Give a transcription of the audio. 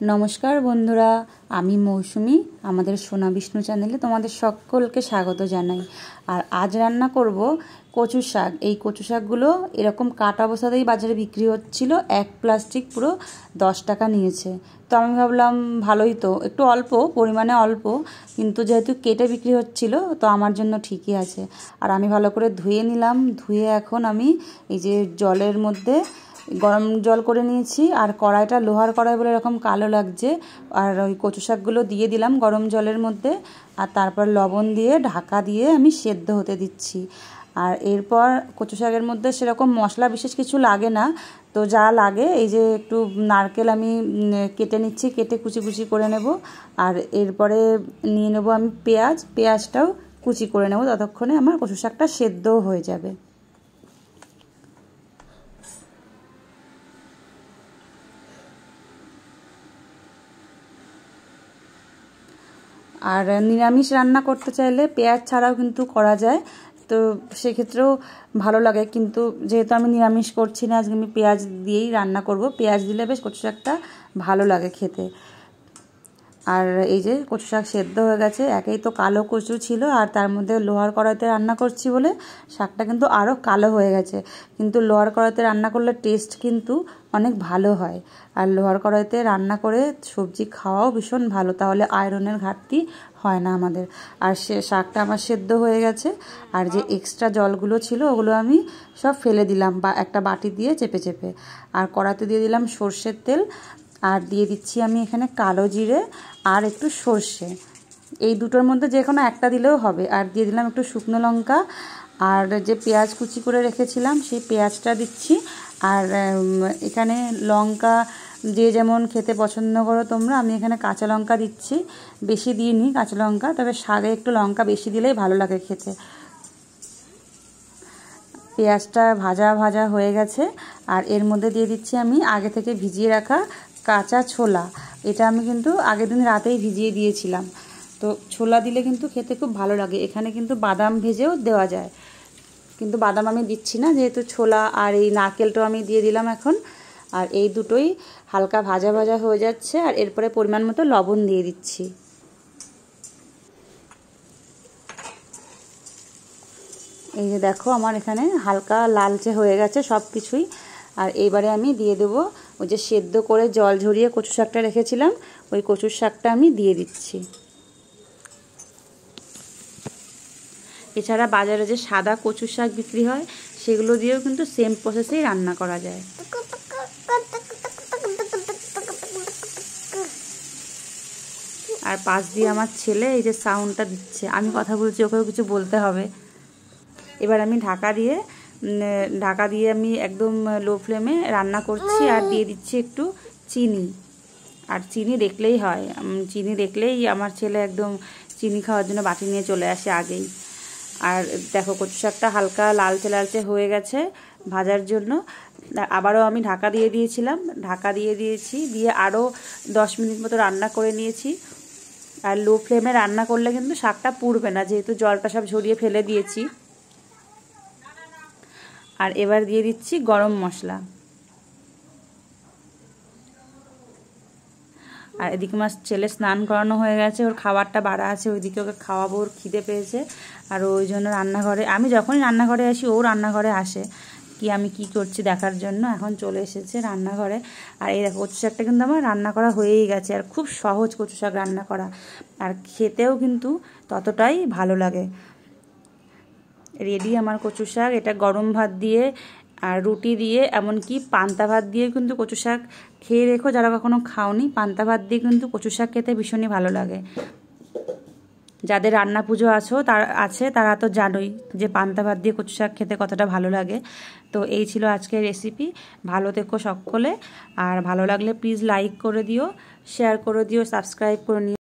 নমস্কার বন্ধুরা, আমি মৌসুমি। আমাদের সোনা বিষ্ণু চ্যানেলে তোমাদের সকলকে স্বাগত জানাই। আর আজ রান্না করব কচু শাক। এই কচু শাকগুলো এরকম কাটা অবস্থাতেই বাজারে বিক্রি হচ্ছিল। এক প্লাস্টিক পুরো 10 টাকা নিয়েছে। তো আমি ভাবলাম ভালোই তো, একটু অল্প পরিমাণে অল্প, কিন্তু যেহেতু কেটে বিক্রি হচ্ছিল তো আমার জন্য ঠিকই আছে। আর আমি ভালো করে ধুয়ে নিলাম। ধুয়ে এখন আমি এই যে জলের মধ্যে গরম জল করে নিয়েছি। আর কড়াইটা লোহার কড়াই বলে এরকম কালো লাগছে। আর ওই কচু শাকগুলো দিয়ে দিলাম গরম জলের মধ্যে। আর তারপর লবণ দিয়ে ঢাকা দিয়ে আমি সেদ্ধ হতে দিচ্ছি। আর এরপর কচু শাকের মধ্যে সেরকম মশলা বিশেষ কিছু লাগে না। তো যা লাগে এই যে একটু নারকেল আমি কেটে নিচ্ছি, কেটে কুচি কুচি করে নেব। আর এরপরে নিয়ে নেব আমি পেঁয়াজটাও কুচি করে নেব। ততক্ষণে আমার কচু শাকটা সেদ্ধও হয়ে যাবে। আর নিরামিষ রান্না করতে চাইলে পেঁয়াজ ছাড়াও কিন্তু করা যায়, তো সেক্ষেত্রেও ভালো লাগে। কিন্তু যেহেতু আমি নিরামিষ করছি না, আজকে আমি পেঁয়াজ দিয়েই রান্না করব। পেঁয়াজ দিলে বেশ কচু শাকটা ভালো লাগে খেতে। আর এই যে কচু শাক সেদ্ধ হয়ে গেছে। একেই তো কালো কচু ছিল, আর তার মধ্যে লোহার কড়াইতে রান্না করছি বলে শাকটা কিন্তু আরও কালো হয়ে গেছে। কিন্তু লোহার কড়াইতে রান্না করলে টেস্ট কিন্তু অনেক ভালো হয়। আর লোহার কড়াইতে রান্না করে সবজি খাওয়াও ভীষণ ভালো, তাহলে আয়রনের ঘাটতি হয় না আমাদের। আর সে শাকটা আমার সেদ্ধ হয়ে গেছে। আর যে এক্সট্রা জলগুলো ছিল ওগুলো আমি সব ফেলে দিলাম বা একটা বাটি দিয়ে চেপে চেপে। আর কড়াতে দিয়ে দিলাম সর্ষের তেল। আর দিয়ে দিচ্ছি আমি এখানে কালো জিরে আর একটু সর্ষে। এই দুটোর মধ্যে যে কোনো একটা দিলেও হবে। আর দিয়ে দিলাম একটু শুকনো লঙ্কা। আর যে পেঁয়াজ কুচি করে রেখেছিলাম সেই পেঁয়াজটা দিচ্ছি। আর এখানে লঙ্কা যে যেমন খেতে পছন্দ করো তোমরা, আমি এখানে কাঁচা লঙ্কা দিচ্ছি। বেশি দিইনি কাঁচা লঙ্কা, তবে শাকে একটু লঙ্কা বেশি দিলেই ভালো লাগে খেতে। পেঁয়াজটা ভাজা ভাজা হয়ে গেছে। আর এর মধ্যে দিয়ে দিচ্ছি আমি আগে থেকে ভিজিয়ে রাখা কাঁচা ছোলা। এটা আমি কিন্তু আগের দিন রাতেই ভিজিয়ে দিয়েছিলাম। তো ছোলা দিলে কিন্তু খেতে খুব ভালো লাগে। এখানে কিন্তু বাদাম ভেজেও দেওয়া যায়, কিন্তু বাদাম আমি দিচ্ছি না, যেহেতু ছোলা আর এই নারকেলটাও আমি দিয়ে দিলাম এখন। আর এই দুটোই হালকা ভাজা ভাজা হয়ে যাচ্ছে। আর এরপরে পরিমাণ মতো লবণ দিয়ে দিচ্ছি। এই যে দেখো আমার এখানে হালকা লালচে হয়ে গেছে সব কিছুই। আর এইবারে আমি দিয়ে দেবো ওই যে সেদ্ধ করে জল ঝরিয়ে কচু শাকটা রেখেছিলাম, ওই কচুর শাকটা আমি দিয়ে দিচ্ছি। এছাড়া বাজারে যে সাদা কচু শাক বিক্রি হয় সেগুলো দিয়েও কিন্তু সেম প্রসেসেই রান্না করা যায়। আর পাশ দিয়ে আমার ছেলে এই যে সাউন্ডটা দিচ্ছে, আমি কথা বলছি ওকেও কিছু বলতে হবে। এবার আমি ঢাকা দিয়ে আমি একদম লো ফ্লেমে রান্না করছি। আর দিয়ে দিচ্ছি একটু চিনি। আর চিনি দেখলেই হয়, চিনি দেখলেই আমার ছেলে একদম চিনি খাওয়ার জন্য বাটি নিয়ে চলে আসে আগেই। আর দেখো কচু শাকটা হালকা লালচে লালচে হয়ে গেছে ভাজার জন্য। আবারও আমি ঢাকা দিয়ে দিয়েছিলাম, ঢাকা দিয়ে দিয়েছি, দিয়ে আরও 10 মিনিট মতো রান্না করে নিয়েছি। আর লো ফ্লেমে রান্না করলে কিন্তু শাকটা পুড়বে না, যেহেতু জলটা সব ঝরিয়ে ফেলে দিয়েছি। আর এবার দিয়ে দিচ্ছি গরম মশলা। আর এদিকে আমার ছেলে স্নান করানো হয়ে গেছে, ওর খাবারটা বাড়া আছে, ওইদিকে ওকে খাওয়াবো, ওর খিদে পেয়েছে। আর ওই জন্য রান্নাঘরে, আমি যখনই রান্নাঘরে আসি ও রান্নাঘরে আসে কি আমি কি করছি দেখার জন্য। এখন চলে এসেছে রান্নাঘরে। আর এই দেখো কচু শাকটা কিন্তু আমার রান্না করা হয়েই গেছে। আর খুব সহজ কচু শাক রান্না করা, আর খেতেও কিন্তু ততটাই ভালো লাগে। রেডি আমার কচু শাক। এটা গরম ভাত দিয়ে আর রুটি দিয়ে, এমনকি পান্তা ভাত দিয়ে কিন্তু কচু শাক খেয়ে রেখো যারা কখনো খাওনি। পান্তা ভাত দিয়ে কিন্তু কচু শাক খেতে ভীষণই ভালো লাগে। যাদের রান্না পুজো তারা তো জানোই যে পান্তা ভাত দিয়ে কচু শাক খেতে কতটা ভালো লাগে। তো এই ছিল আজকের রেসিপি। ভালো থেকো সকলে। আর ভালো লাগলে প্লিজ লাইক করে দিও, শেয়ার করে দিও, সাবস্ক্রাইব করে নিও।